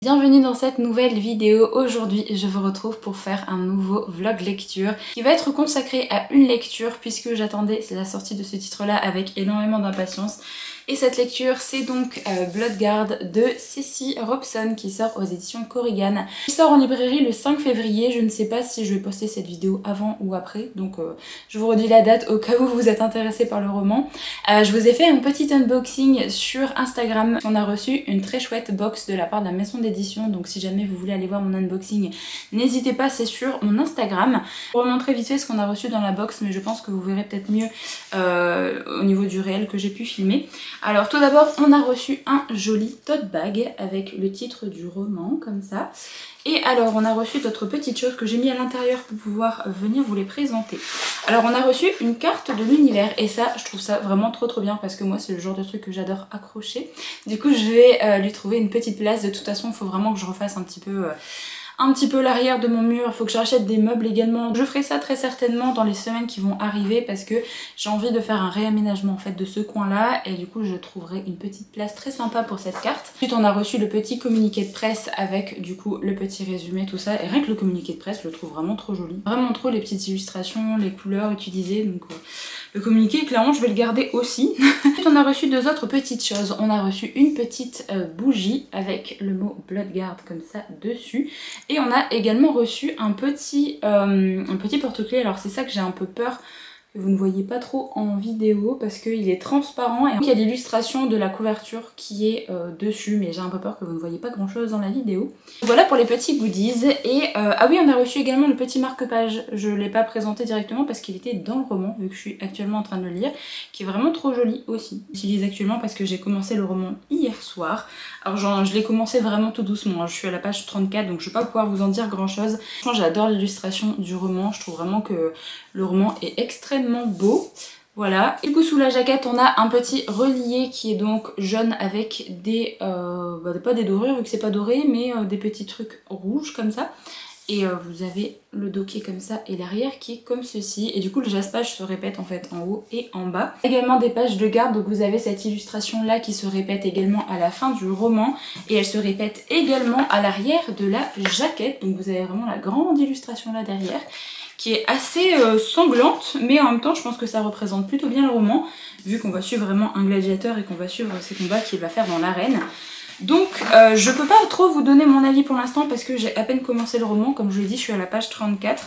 Bienvenue dans cette nouvelle vidéo. Aujourd'hui je vous retrouve pour faire un nouveau vlog lecture qui va être consacré à une lecture puisque j'attendais la sortie de ce titre là avec énormément d'impatience. Et cette lecture c'est donc Bloodguard de Ceci Robson qui sort aux éditions Korrigan. Il sort en librairie le 5 février, je ne sais pas si je vais poster cette vidéo avant ou après, donc je vous redis la date au cas où vous êtes intéressé par le roman. Je vous ai fait un petit unboxing sur Instagram. On a reçu une très chouette box de la part de la maison d'édition, donc si jamais vous voulez aller voir mon unboxing, n'hésitez pas, c'est sur mon Instagram. Pour vous montrer vite fait ce qu'on a reçu dans la box, mais je pense que vous verrez peut-être mieux au niveau du réel que j'ai pu filmer. Alors tout d'abord on a reçu un joli tote bag avec le titre du roman comme ça. Et alors on a reçu d'autres petites choses que j'ai mis à l'intérieur pour pouvoir venir vous les présenter. Alors on a reçu une carte de l'univers et ça je trouve ça vraiment trop bien parce que moi c'est le genre de truc que j'adore accrocher. Du coup je vais lui trouver une petite place. De toute façon il faut vraiment que je refasse un petit peu l'arrière de mon mur, il faut que je rachète des meubles également. Je ferai ça très certainement dans les semaines qui vont arriver parce que j'ai envie de faire un réaménagement en fait de ce coin là et du coup je trouverai une petite place très sympa pour cette carte. Ensuite on a reçu le petit communiqué de presse avec du coup le petit résumé, tout ça, et rien que le communiqué de presse je le trouve vraiment trop joli. Vraiment trop, les petites illustrations, les couleurs utilisées, donc le communiqué clairement je vais le garder aussi. Ensuite on a reçu deux autres petites choses. On a reçu une petite bougie avec le mot Bloodguard comme ça dessus. Et on a également reçu un petit porte-clés. Alors c'est ça que j'ai un peu peur que vous ne voyez pas trop en vidéo parce qu'il est transparent et il y a l'illustration de la couverture qui est dessus, mais j'ai un peu peur que vous ne voyez pas grand chose dans la vidéo. Voilà pour les petits goodies. Et ah oui, on a reçu également le petit marque-page. Je ne l'ai pas présenté directement parce qu'il était dans le roman vu que je suis actuellement en train de le lire, qui est vraiment trop joli aussi. J'utilise actuellement parce que j'ai commencé le roman hier soir. Alors je l'ai commencé vraiment tout doucement, hein. Je suis à la page 34 donc je vais pas pouvoir vous en dire grand chose. Franchement j'adore l'illustration du roman, je trouve vraiment que le roman est extrêmement beau. Voilà. Du coup sous la jaquette on a un petit relié qui est donc jaune avec des, pas des dorures vu que c'est pas doré, mais des petits trucs rouges comme ça. Et vous avez le dos qui est comme ça et l'arrière qui est comme ceci. Et du coup le jaspage se répète en fait en haut et en bas. Également des pages de garde, donc vous avez cette illustration là qui se répète également à la fin du roman. Et elle se répète également à l'arrière de la jaquette. Donc vous avez vraiment la grande illustration là derrière, qui est assez sanglante, mais en même temps je pense que ça représente plutôt bien le roman, vu qu'on va suivre vraiment un gladiateur et qu'on va suivre ses combats qu'il va faire dans l'arène. Donc je peux pas trop vous donner mon avis pour l'instant parce que j'ai à peine commencé le roman, comme je vous l'ai dit je suis à la page 34.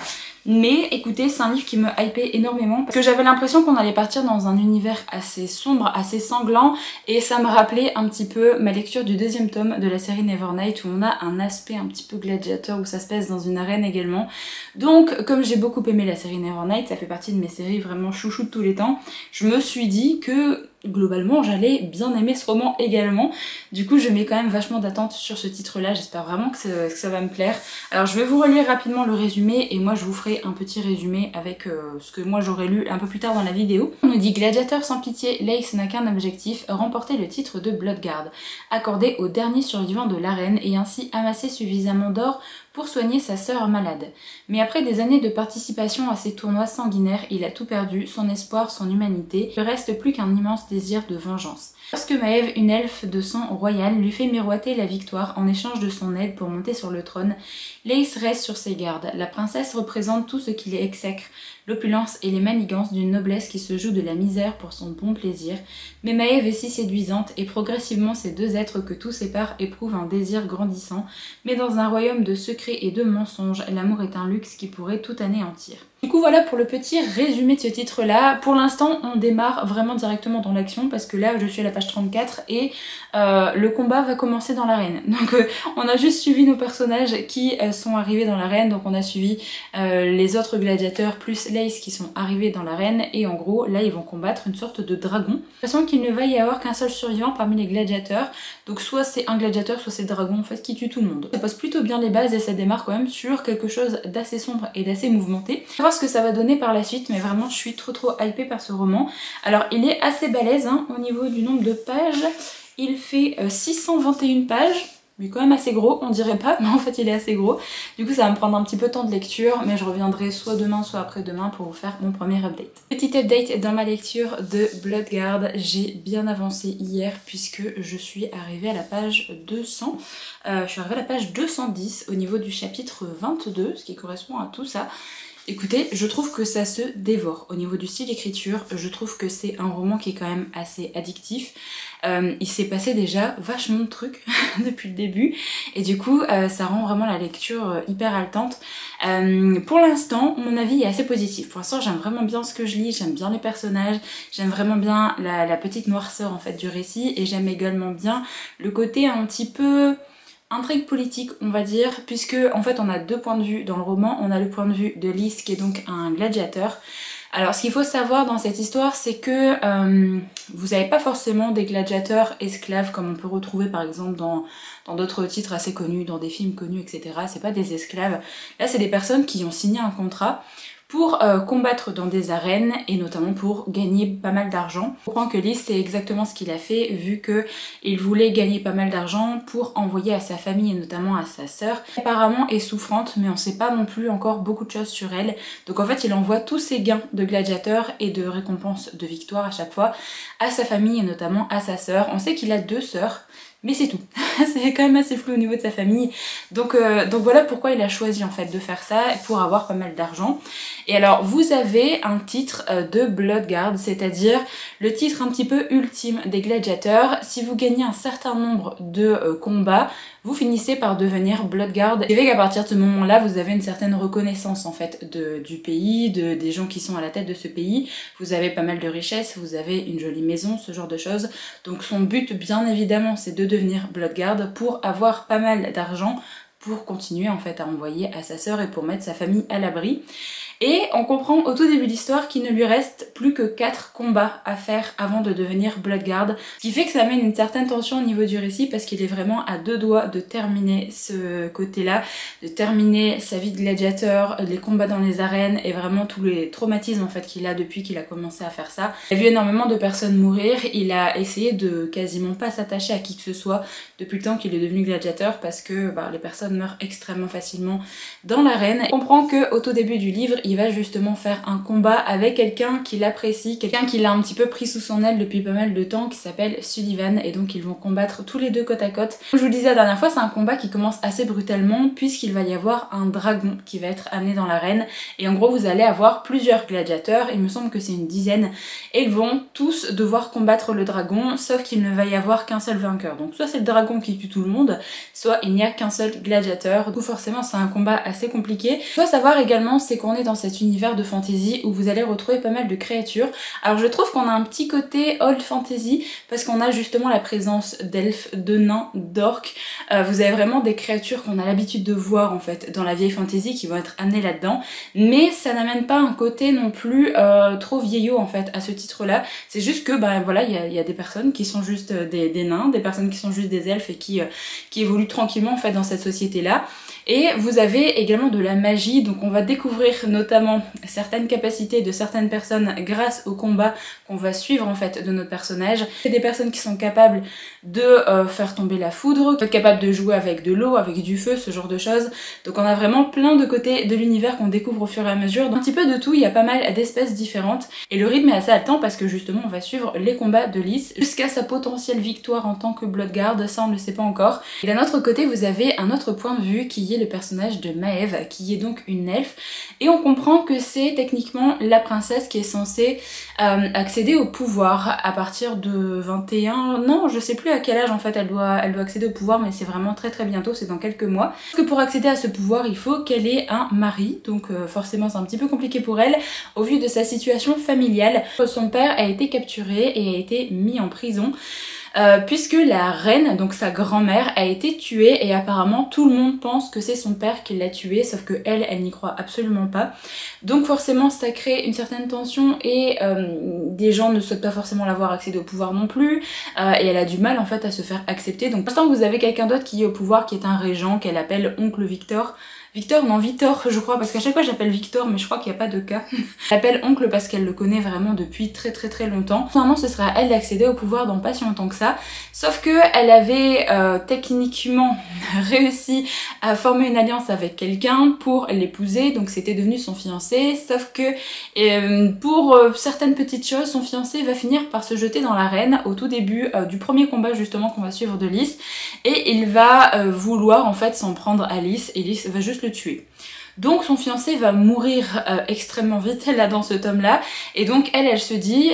Mais écoutez, c'est un livre qui me hypait énormément parce que j'avais l'impression qu'on allait partir dans un univers assez sombre, assez sanglant, et ça me rappelait un petit peu ma lecture du deuxième tome de la série Nevernight où on a un aspect un petit peu gladiateur où ça se passe dans une arène également. Donc comme j'ai beaucoup aimé la série Nevernight, ça fait partie de mes séries vraiment chouchou de tous les temps, je me suis dit que globalement j'allais bien aimer ce roman également. Du coup je mets quand même vachement d'attente sur ce titre là, j'espère vraiment que ça va me plaire. Alors je vais vous relire rapidement le résumé et moi je vous ferai un petit résumé avec ce que moi j'aurais lu un peu plus tard dans la vidéo. On nous dit: gladiateur sans pitié, Lace n'a qu'un objectif, remporter le titre de Bloodguard, accordé au dernier survivant de l'arène, et ainsi amasser suffisamment d'or pour soigner sa sœur malade. Mais après des années de participation à ces tournois sanguinaires, il a tout perdu, son espoir, son humanité. Il ne reste plus qu'un immense désir de vengeance. Lorsque Maeve, une elfe de sang royal, lui fait miroiter la victoire en échange de son aide pour monter sur le trône, Lace reste sur ses gardes. La princesse représente tout ce qui est exècre, l'opulence et les manigances d'une noblesse qui se joue de la misère pour son bon plaisir. Mais Maeve est si séduisante et progressivement ces deux êtres que tout sépare éprouvent un désir grandissant. Mais dans un royaume de secrets et de mensonges, l'amour est un luxe qui pourrait tout anéantir. Du coup voilà pour le petit résumé de ce titre là. Pour l'instant on démarre vraiment directement dans l'action parce que là je suis à la page 34 et le combat va commencer dans l'arène. Donc on a juste suivi nos personnages qui sont arrivés dans l'arène, donc on a suivi les autres gladiateurs plus Lace qui sont arrivés dans l'arène et en gros là ils vont combattre une sorte de dragon. De toute façon qu'il ne va y avoir qu'un seul survivant parmi les gladiateurs, donc soit c'est un gladiateur soit c'est le dragon en fait qui tue tout le monde. Ça pose plutôt bien les bases et ça démarre quand même sur quelque chose d'assez sombre et d'assez mouvementé. On va voir ce que ça va donner par la suite, mais vraiment je suis trop hypée par ce roman. Alors il est assez balèze hein, au niveau du nombre de pages, il fait 621 pages. Il est quand même assez gros, on dirait pas, mais en fait il est assez gros. Du coup ça va me prendre un petit peu de temps de lecture, mais je reviendrai soit demain soit après-demain pour vous faire mon premier update. Petit update dans ma lecture de Bloodguard, j'ai bien avancé hier puisque je suis arrivée à la page 200. Je suis arrivée à la page 210 au niveau du chapitre 22, ce qui correspond à tout ça. Écoutez, je trouve que ça se dévore. Au niveau du style d'écriture, je trouve que c'est un roman qui est quand même assez addictif. Il s'est passé déjà vachement de trucs depuis le début et du coup ça rend vraiment la lecture hyper haletante. Pour l'instant, mon avis est assez positif. Pour l'instant, j'aime vraiment bien ce que je lis, j'aime bien les personnages, j'aime vraiment bien la petite noirceur en fait du récit et j'aime également bien le côté un petit peu intrigue politique on va dire, puisque en fait on a deux points de vue dans le roman. On a le point de vue de Lys qui est donc un gladiateur. Alors ce qu'il faut savoir dans cette histoire, c'est que vous n'avez pas forcément des gladiateurs esclaves comme on peut retrouver par exemple dans d'autres titres assez connus, dans des films connus, etc. C'est pas des esclaves. Là c'est des personnes qui ont signé un contrat pour combattre dans des arènes et notamment pour gagner pas mal d'argent. Je comprends que Lys c'est exactement ce qu'il a fait vu que il voulait gagner pas mal d'argent pour envoyer à sa famille et notamment à sa sœur. Apparemment est souffrante mais on sait pas non plus encore beaucoup de choses sur elle. Donc en fait il envoie tous ses gains de gladiateur et de récompenses de victoire à chaque fois à sa famille et notamment à sa sœur. On sait qu'il a deux sœurs. Mais c'est tout, c'est quand même assez flou au niveau de sa famille. Donc voilà pourquoi il a choisi en fait de faire ça pour avoir pas mal d'argent. Et alors vous avez un titre de Bloodguard, c'est-à-dire le titre un petit peu ultime des gladiateurs. Si vous gagnez un certain nombre de combats, vous finissez par devenir Bloodguard. Et qu'à partir de ce moment-là, vous avez une certaine reconnaissance en fait du pays, des gens qui sont à la tête de ce pays. Vous avez pas mal de richesses, vous avez une jolie maison, ce genre de choses. Donc son but bien évidemment c'est de devenir Bloodguard pour avoir pas mal d'argent pour continuer en fait à envoyer à sa sœur et pour mettre sa famille à l'abri. Et on comprend au tout début de l'histoire qu'il ne lui reste plus que 4 combats à faire avant de devenir Bloodguard. Ce qui fait que ça amène une certaine tension au niveau du récit parce qu'il est vraiment à deux doigts de terminer ce côté-là, de terminer sa vie de gladiateur, les combats dans les arènes et vraiment tous les traumatismes en fait qu'il a depuis qu'il a commencé à faire ça. Il a vu énormément de personnes mourir, il a essayé de quasiment pas s'attacher à qui que ce soit depuis le temps qu'il est devenu gladiateur parce que les personnes meurent extrêmement facilement dans l'arène. On comprend qu'au tout début du livre, il va justement faire un combat avec quelqu'un qu'il apprécie, quelqu'un qui l'a un petit peu pris sous son aile depuis pas mal de temps, qui s'appelle Sullivan, et donc ils vont combattre tous les deux côte à côte. Comme je vous le disais la dernière fois, c'est un combat qui commence assez brutalement puisqu'il va y avoir un dragon qui va être amené dans l'arène et en gros vous allez avoir plusieurs gladiateurs, il me semble que c'est une dizaine, et ils vont tous devoir combattre le dragon, sauf qu'il ne va y avoir qu'un seul vainqueur. Donc soit c'est le dragon qui tue tout le monde, soit il n'y a qu'un seul gladiateur. Donc forcément c'est un combat assez compliqué. Il faut savoir également c'est qu'on est dans cet univers de fantasy où vous allez retrouver pas mal de créatures. Alors je trouve qu'on a un petit côté old fantasy parce qu'on a justement la présence d'elfes, de nains, d'orques. Vous avez vraiment des créatures qu'on a l'habitude de voir en fait dans la vieille fantasy qui vont être amenées là-dedans, mais ça n'amène pas un côté non plus trop vieillot en fait à ce titre-là. C'est juste que voilà, il y a des personnes qui sont juste des nains, des personnes qui sont juste des elfes et qui évoluent tranquillement en fait dans cette société-là. Et vous avez également de la magie, donc on va découvrir notamment certaines capacités de certaines personnes grâce au combat qu'on va suivre en fait de notre personnage. Il y a des personnes qui sont capables de faire tomber la foudre, capables de jouer avec de l'eau, avec du feu, ce genre de choses. Donc on a vraiment plein de côtés de l'univers qu'on découvre au fur et à mesure. Donc un petit peu de tout, il y a pas mal d'espèces différentes. Et le rythme est assez haletant parce que justement on va suivre les combats de Lys jusqu'à sa potentielle victoire en tant que Bloodguard, ça on ne le sait pas encore. Et d'un autre côté vous avez un autre point de vue qui est le personnage de Maeve, qui est donc une elfe. Et on comprend que c'est techniquement la princesse qui est censée accéder au pouvoir à partir de 21... Non, je sais plus à quel âge en fait elle doit accéder au pouvoir, mais c'est vraiment très bientôt, c'est dans quelques mois. Parce que pour accéder à ce pouvoir, il faut qu'elle ait un mari, donc forcément c'est un petit peu compliqué pour elle, au vu de sa situation familiale. Son père a été capturé et a été mis en prison. Puisque la reine, donc sa grand-mère, a été tuée et apparemment tout le monde pense que c'est son père qui l'a tuée, sauf que elle n'y croit absolument pas. Donc forcément ça crée une certaine tension et des gens ne souhaitent pas forcément la voir accéder au pouvoir non plus, et elle a du mal en fait à se faire accepter. Donc pour l'instant vous avez quelqu'un d'autre qui est au pouvoir, qui est un régent qu'elle appelle Oncle Victor, Victor, non Victor je crois, parce qu'à chaque fois j'appelle Victor mais je crois qu'il n'y a pas de cas. J'appelle oncle parce qu'elle le connaît vraiment depuis très longtemps. Normalement ce sera à elle d'accéder au pouvoir dans pas si longtemps que ça, sauf que elle avait techniquement réussi à former une alliance avec quelqu'un pour l'épouser, donc c'était devenu son fiancé, sauf que pour certaines petites choses, son fiancé va finir par se jeter dans l'arène au tout début du premier combat justement qu'on va suivre de Lys, et il va vouloir en fait s'en prendre à Lys, et Lys va juste le tuer. Donc son fiancé va mourir extrêmement vite là dans ce tome là, et donc elle se dit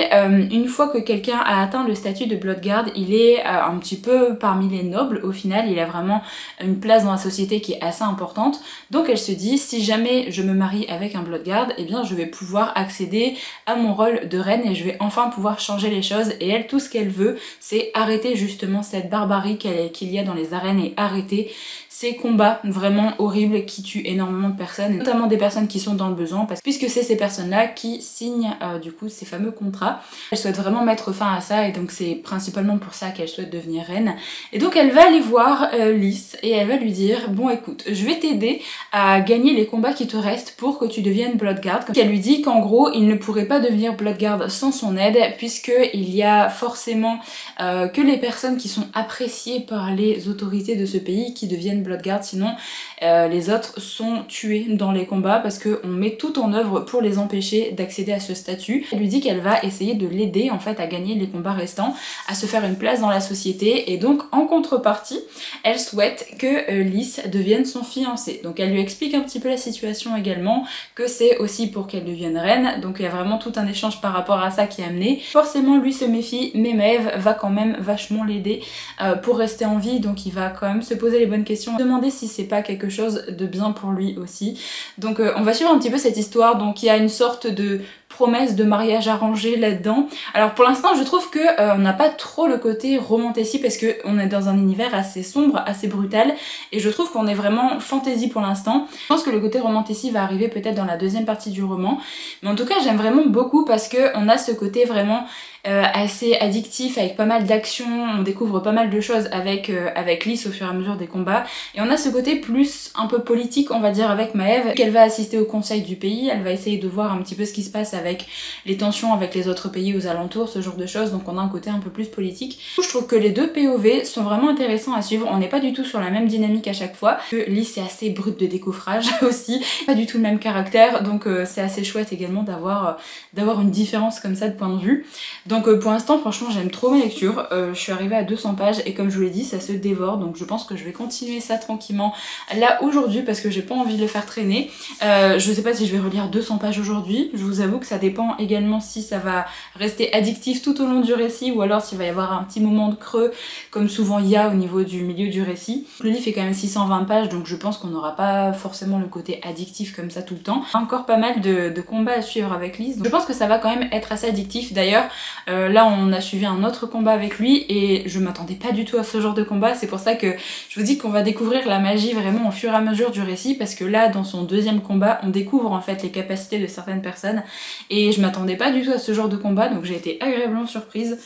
une fois que quelqu'un a atteint le statut de Bloodguard, il est un petit peu parmi les nobles au final, il a vraiment une place dans la société qui est assez importante, donc elle se dit si jamais je me marie avec un Bloodguard, eh bien je vais pouvoir accéder à mon rôle de reine et je vais enfin pouvoir changer les choses, et elle tout ce qu'elle veut c'est arrêter justement cette barbarie qu'il y a dans les arènes et arrêter ces combats vraiment horribles qui tuent énormément de personnes, notamment des personnes qui sont dans le besoin, puisque c'est ces personnes-là qui signent du coup ces fameux contrats. Elle souhaite vraiment mettre fin à ça, et donc c'est principalement pour ça qu'elle souhaite devenir reine. Et donc elle va aller voir Lys et elle va lui dire bon écoute, je vais t'aider à gagner les combats qui te restent pour que tu deviennes Bloodguard. Elle lui dit qu'en gros il ne pourrait pas devenir Bloodguard sans son aide, puisque il y a forcément que les personnes qui sont appréciées par les autorités de ce pays qui deviennent Bloodguard, sinon les autres sont tués dans les combats parce qu'on met tout en œuvre pour les empêcher d'accéder à ce statut. Elle lui dit qu'elle va essayer de l'aider en fait à gagner les combats restants, à se faire une place dans la société, et donc en contrepartie elle souhaite que Lys devienne son fiancé. Donc elle lui explique un petit peu la situation également, que c'est aussi pour qu'elle devienne reine, donc il y a vraiment tout un échange par rapport à ça qui est amené. Forcément lui se méfie, mais Maeve va quand même vachement l'aider pour rester en vie, donc il va quand même se poser les bonnes questions, demander si c'est pas quelque chose de bien pour lui aussi. Donc on va suivre un petit peu cette histoire, donc il y a une sorte de promesse de mariage arrangé là-dedans. Alors pour l'instant je trouve que on n'a pas trop le côté romantasy parce que on est dans un univers assez sombre, assez brutal, et je trouve qu'on est vraiment fantasy pour l'instant. Je pense que le côté romantasy va arriver peut-être dans la deuxième partie du roman, mais en tout cas j'aime vraiment beaucoup parce que on a ce côté vraiment assez addictif avec pas mal d'action, on découvre pas mal de choses avec Lys au fur et à mesure des combats, et on a ce côté plus un peu politique on va dire avec Maeve, qu'elle va assister au conseil du pays, elle va essayer de voir un petit peu ce qui se passe avec les tensions avec les autres pays aux alentours, ce genre de choses, donc on a un côté un peu plus politique. Je trouve que les deux POV sont vraiment intéressants à suivre, on n'est pas du tout sur la même dynamique à chaque fois, que Lys est assez brute de décoffrage aussi, pas du tout le même caractère, donc c'est assez chouette également d'avoir une différence comme ça de point de vue. Donc pour l'instant franchement j'aime trop mes lectures, je suis arrivée à 200 pages et comme je vous l'ai dit ça se dévore, donc je pense que je vais continuer ça tranquillement là aujourd'hui parce que j'ai pas envie de le faire traîner. Je sais pas si je vais relire 200 pages aujourd'hui, je vous avoue que ça dépend également si ça va rester addictif tout au long du récit ou alors s'il va y avoir un petit moment de creux comme souvent il y a au niveau du milieu du récit. Le livre fait quand même 620 pages donc je pense qu'on n'aura pas forcément le côté addictif comme ça tout le temps. Encore pas mal de combats à suivre avec Lys, donc je pense que ça va quand même être assez addictif. D'ailleurs là on a suivi un autre combat avec lui et je m'attendais pas du tout à ce genre de combat, c'est pour ça que je vous dis qu'on va découvrir la magie vraiment au fur et à mesure du récit, parce que là dans son deuxième combat on découvre en fait les capacités de certaines personnes et je m'attendais pas du tout à ce genre de combat, donc j'ai été agréablement surprise.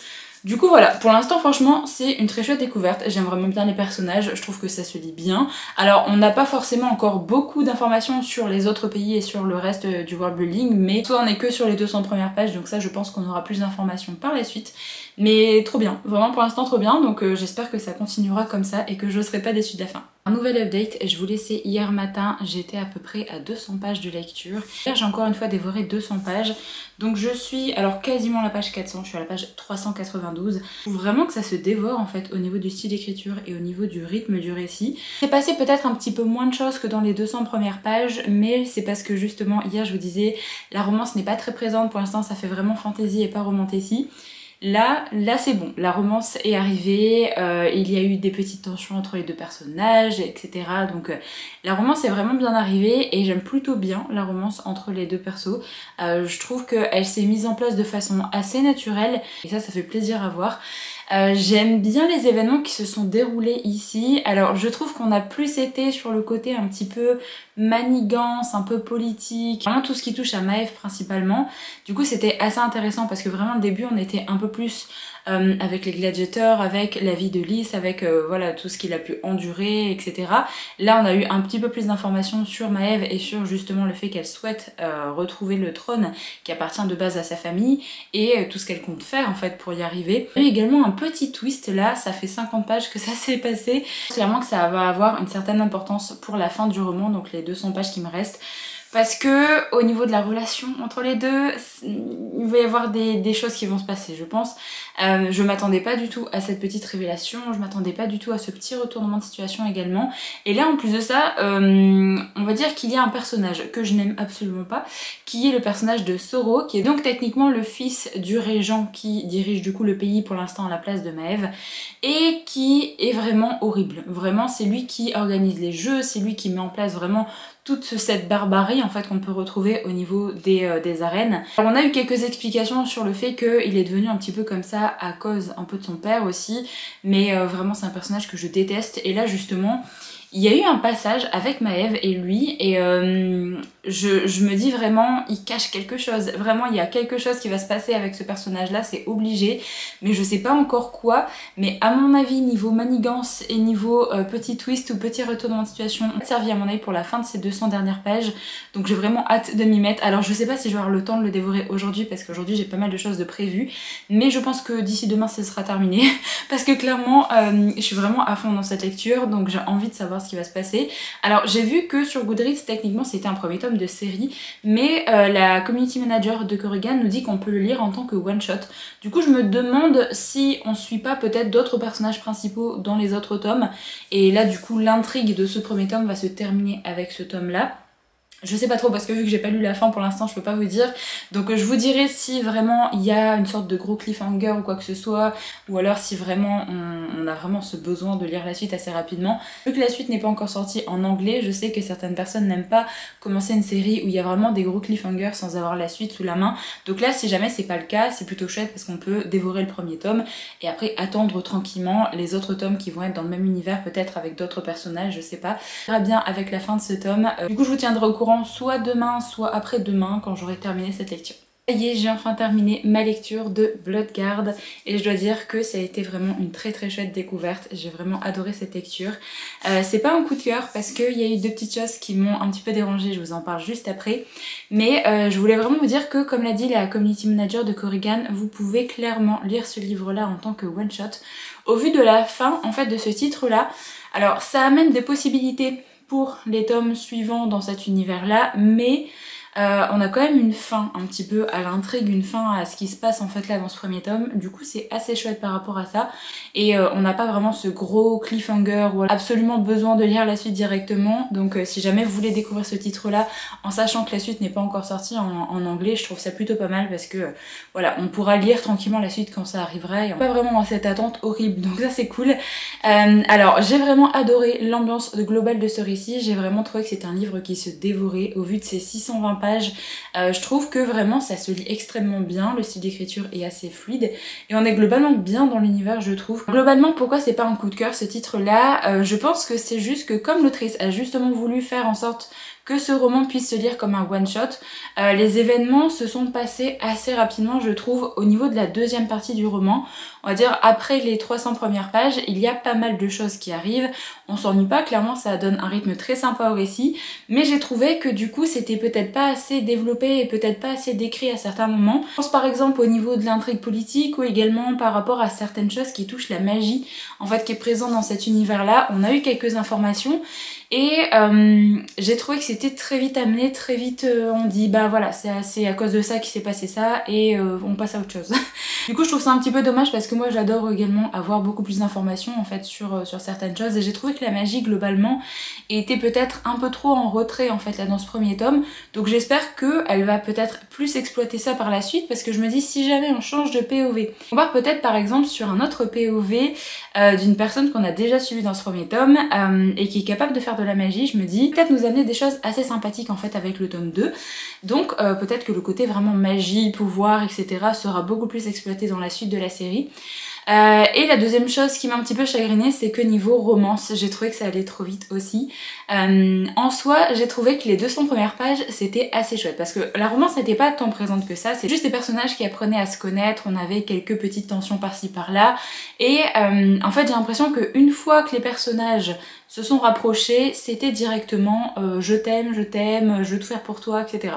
Du coup voilà, pour l'instant franchement c'est une très chouette découverte, j'aime vraiment bien les personnages, je trouve que ça se lit bien. Alors on n'a pas forcément encore beaucoup d'informations sur les autres pays et sur le reste du world building, mais soit on est que sur les 200 premières pages, donc ça je pense qu'on aura plus d'informations par la suite. Mais trop bien, vraiment pour l'instant trop bien, donc j'espère que ça continuera comme ça et que je serai pas déçue de la fin. Un nouvel update, je vous laissais hier matin, j'étais à peu près à 200 pages de lecture. Hier j'ai encore une fois dévoré 200 pages, donc je suis alors quasiment à la page 400, je suis à la page 392. Je trouve vraiment que ça se dévore en fait au niveau du style d'écriture et au niveau du rythme du récit. C'est passé peut-être un petit peu moins de choses que dans les 200 premières pages, mais c'est parce que justement hier je vous disais, la romance n'est pas très présente pour l'instant, ça fait vraiment fantasy et pas romantasy. Là c'est bon, la romance est arrivée, il y a eu des petites tensions entre les deux personnages, etc. Donc la romance est vraiment bien arrivée et j'aime plutôt bien la romance entre les deux persos. Je trouve qu'elle s'est mise en place de façon assez naturelle et ça fait plaisir à voir. J'aime bien les événements qui se sont déroulés ici. Alors je trouve qu'on a plus été sur le côté un petit peu manigance, un peu politique, vraiment tout ce qui touche à Maeve principalement. Du coup c'était assez intéressant parce que vraiment au début on était un peu plus avec les gladiateurs, avec la vie de Lys, avec voilà tout ce qu'il a pu endurer, etc. Là on a eu un petit peu plus d'informations sur Maëve et sur justement le fait qu'elle souhaite retrouver le trône qui appartient de base à sa famille et tout ce qu'elle compte faire en fait pour y arriver. Il y a eu également un petit twist là, ça fait 50 pages que ça s'est passé. Clairement que ça va avoir une certaine importance pour la fin du roman, donc les 200 pages qui me restent. Parce que au niveau de la relation entre les deux, il va y avoir des choses qui vont se passer, je pense. Je m'attendais pas du tout à cette petite révélation, je m'attendais pas du tout à ce petit retournement de situation également. Et là, en plus de ça, on va dire qu'il y a un personnage que je n'aime absolument pas, qui est le personnage de Soro, qui est donc techniquement le fils du régent qui dirige du coup le pays pour l'instant à la place de Maëve, et qui est vraiment horrible. Vraiment, c'est lui qui organise les jeux, c'est lui qui met en place vraiment toute cette barbarie en fait qu'on peut retrouver au niveau des arènes. Alors on a eu quelques explications sur le fait qu'il est devenu un petit peu comme ça à cause un peu de son père aussi, mais vraiment c'est un personnage que je déteste. Et là justement il y a eu un passage avec Maëve et lui et je me dis vraiment il cache quelque chose, vraiment il y a quelque chose qui va se passer avec ce personnage là, c'est obligé, mais je sais pas encore quoi. Mais à mon avis niveau manigance et niveau petit twist ou petit retournement de situation, servi à mon avis pour la fin de ces 200 dernières pages, donc j'ai vraiment hâte de m'y mettre. Alors je sais pas si je vais avoir le temps de le dévorer aujourd'hui parce qu'aujourd'hui j'ai pas mal de choses de prévues, mais je pense que d'ici demain ce sera terminé parce que clairement je suis vraiment à fond dans cette lecture, donc j'ai envie de savoir ce qui va se passer. Alors j'ai vu que sur Goodreads techniquement c'était un premier tome de série, mais la community manager de Corrigan nous dit qu'on peut le lire en tant que one shot. Du coup je me demande si on suit pas peut-être d'autres personnages principaux dans les autres tomes, et là du coup l'intrigue de ce premier tome va se terminer avec ce tome là. Je sais pas trop parce que vu que j'ai pas lu la fin pour l'instant je peux pas vous dire, donc je vous dirai si vraiment il y a une sorte de gros cliffhanger ou quoi que ce soit, ou alors si vraiment on a vraiment ce besoin de lire la suite assez rapidement. Vu que la suite n'est pas encore sortie en anglais, je sais que certaines personnes n'aiment pas commencer une série où il y a vraiment des gros cliffhangers sans avoir la suite sous la main, donc là si jamais c'est pas le cas c'est plutôt chouette parce qu'on peut dévorer le premier tome et après attendre tranquillement les autres tomes qui vont être dans le même univers, peut-être avec d'autres personnages, je sais pas. On verra bien avec la fin de ce tome. Du coup je vous tiendrai au courant soit demain soit après-demain quand j'aurai terminé cette lecture. Ça y est, j'ai enfin terminé ma lecture de Bloodguard et je dois dire que ça a été vraiment une très chouette découverte. J'ai vraiment adoré cette lecture. C'est pas un coup de cœur parce qu'il y a eu deux petites choses qui m'ont un petit peu dérangée, je vous en parle juste après. Mais je voulais vraiment vous dire que, comme l'a dit la community manager de Corrigan, vous pouvez clairement lire ce livre-là en tant que one shot. Au vu de la fin en fait de ce titre-là, alors ça amène des possibilités pour les tomes suivants dans cet univers-là, mais on a quand même une fin un petit peu à l'intrigue, une fin à ce qui se passe en fait là dans ce premier tome. Du coup c'est assez chouette par rapport à ça, et on n'a pas vraiment ce gros cliffhanger où on a absolument besoin de lire la suite directement. Donc si jamais vous voulez découvrir ce titre là en sachant que la suite n'est pas encore sortie en anglais, je trouve ça plutôt pas mal parce que voilà, on pourra lire tranquillement la suite quand ça arrivera et on n'est pas vraiment dans cette attente horrible, donc ça c'est cool. Alors j'ai vraiment adoré l'ambiance globale de ce récit, j'ai vraiment trouvé que c'était un livre qui se dévorait au vu de ses 620 pages. Je trouve que vraiment ça se lit extrêmement bien, le style d'écriture est assez fluide et on est globalement bien dans l'univers, je trouve. Globalement pourquoi c'est pas un coup de cœur ce titre là, je pense que c'est juste que comme l'autrice a justement voulu faire en sorte que ce roman puisse se lire comme un one shot, les événements se sont passés assez rapidement je trouve au niveau de la deuxième partie du roman. On va dire après les 300 premières pages, il y a pas mal de choses qui arrivent, on s'ennuie pas, clairement ça donne un rythme très sympa au récit, mais j'ai trouvé que du coup c'était peut-être pas assez développé et peut-être pas assez décrit à certains moments. Je pense par exemple au niveau de l'intrigue politique ou également par rapport à certaines choses qui touchent la magie en fait qui est présente dans cet univers là. On a eu quelques informations et j'ai trouvé que c'était très vite amené, très vite on dit bah voilà c'est à cause de ça qu'il s'est passé ça et on passe à autre chose. Du coup je trouve ça un petit peu dommage parce que moi j'adore également avoir beaucoup plus d'informations en fait sur certaines choses, et j'ai trouvé que la magie globalement était peut-être un peu trop en retrait en fait là dans ce premier tome, donc j'espère qu'elle va peut-être plus exploiter ça par la suite parce que je me dis si jamais on change de POV, on part peut-être par exemple sur un autre POV d'une personne qu'on a déjà suivie dans ce premier tome et qui est capable de faire de la magie, je me dis peut-être nous amener des choses assez sympathiques en fait avec le tome 2, donc peut-être que le côté vraiment magie, pouvoir etc sera beaucoup plus exploité dans la suite de la série. Et la deuxième chose qui m'a un petit peu chagrinée, c'est que niveau romance, j'ai trouvé que ça allait trop vite aussi. En soi, j'ai trouvé que les 200 premières pages, c'était assez chouette parce que la romance n'était pas tant présente que ça, c'est juste des personnages qui apprenaient à se connaître, on avait quelques petites tensions par-ci par-là, et en fait j'ai l'impression qu'une fois que les personnages se sont rapprochés, c'était directement je t'aime, je veux tout faire pour toi, etc.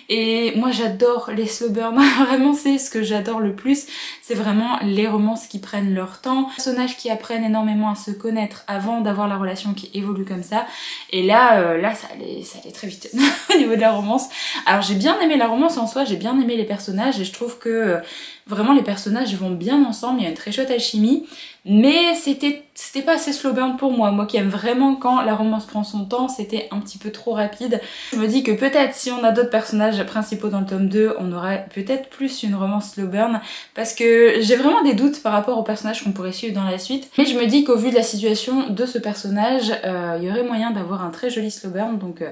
Et moi j'adore les slow burn, vraiment c'est ce que j'adore le plus, c'est vraiment les romances qui prennent leur temps, les personnages qui apprennent énormément à se connaître avant d'avoir la relation qui évolue comme ça, et là, ça allait très vite au niveau de la romance. Alors j'ai bien aimé la romance en soi, j'ai bien aimé les personnages et je trouve que vraiment les personnages vont bien ensemble, il y a une très chouette alchimie, mais c'était pas assez slow burn pour moi qui aime vraiment quand la romance prend son temps, c'était un petit peu trop rapide. Je me dis que peut-être si on a d'autres personnages principaux dans le tome 2, on aurait peut-être plus une romance slow burn, parce que j'ai vraiment des doutes par rapport aux personnages qu'on pourrait suivre dans la suite, mais je me dis qu'au vu de la situation de ce personnage, il y aurait moyen d'avoir un très joli slow burn, donc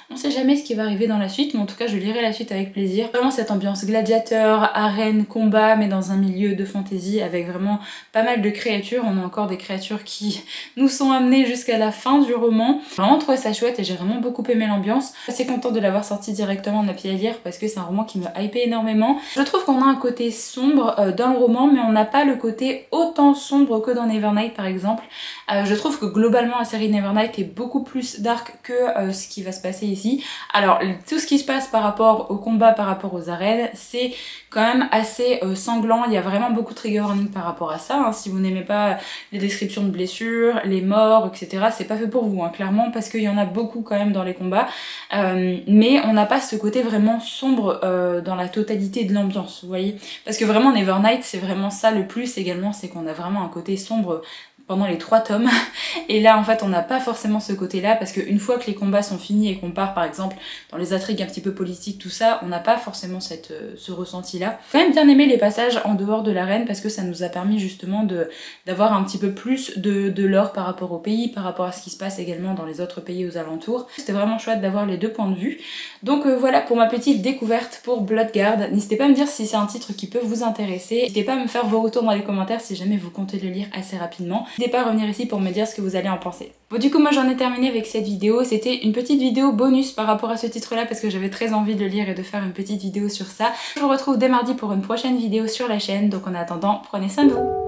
on sait jamais ce qui va arriver dans la suite, mais en tout cas je lirai la suite avec plaisir. Vraiment cette ambiance gladiateur, arène, combat, mais dans un milieu de fantasy avec vraiment pas mal de créatures, on a encore des créatures qui nous sont amenées jusqu'à la fin du roman. J'ai vraiment trouvé ça chouette et j'ai vraiment beaucoup aimé l'ambiance. Assez contente de l'avoir sorti directement de la pile à lire parce que c'est un roman qui me hypait énormément. Je trouve qu'on a un côté sombre dans le roman, mais on n'a pas le côté autant sombre que dans Nevernight par exemple. Je trouve que globalement la série Nevernight est beaucoup plus dark que ce qui va se passer ici. Alors tout ce qui se passe par rapport au combat, par rapport aux arènes, c'est quand même assez sanglant, il y a vraiment beaucoup de trigger warning par rapport à ça, hein. Si vous n'aimez pas les descriptions de blessures, les morts, etc., c'est pas fait pour vous, hein, clairement, parce qu'il y en a beaucoup quand même dans les combats, mais on n'a pas ce côté vraiment sombre dans la totalité de l'ambiance, vous voyez, parce que vraiment Nevernight c'est vraiment ça le plus également, c'est qu'on a vraiment un côté sombre pendant les 3 tomes, et là en fait on n'a pas forcément ce côté là, parce qu'une fois que les combats sont finis et qu'on part par exemple dans les intrigues un petit peu politiques, tout ça, on n'a pas forcément ce ressenti là. J'ai quand même bien aimé les passages en dehors de l'arène parce que ça nous a permis justement d'avoir un petit peu plus de lore par rapport au pays, par rapport à ce qui se passe également dans les autres pays aux alentours. C'était vraiment chouette d'avoir les deux points de vue. Donc voilà pour ma petite découverte pour Bloodguard. N'hésitez pas à me dire si c'est un titre qui peut vous intéresser, n'hésitez pas à me faire vos retours dans les commentaires si jamais vous comptez le lire assez rapidement. N'hésitez pas à revenir ici pour me dire ce que vous allez en penser. Bon du coup moi j'en ai terminé avec cette vidéo, c'était une petite vidéo bonus par rapport à ce titre là parce que j'avais très envie de le lire et de faire une petite vidéo sur ça. Je vous retrouve dès mardi pour une prochaine vidéo sur la chaîne, donc en attendant prenez soin de vous.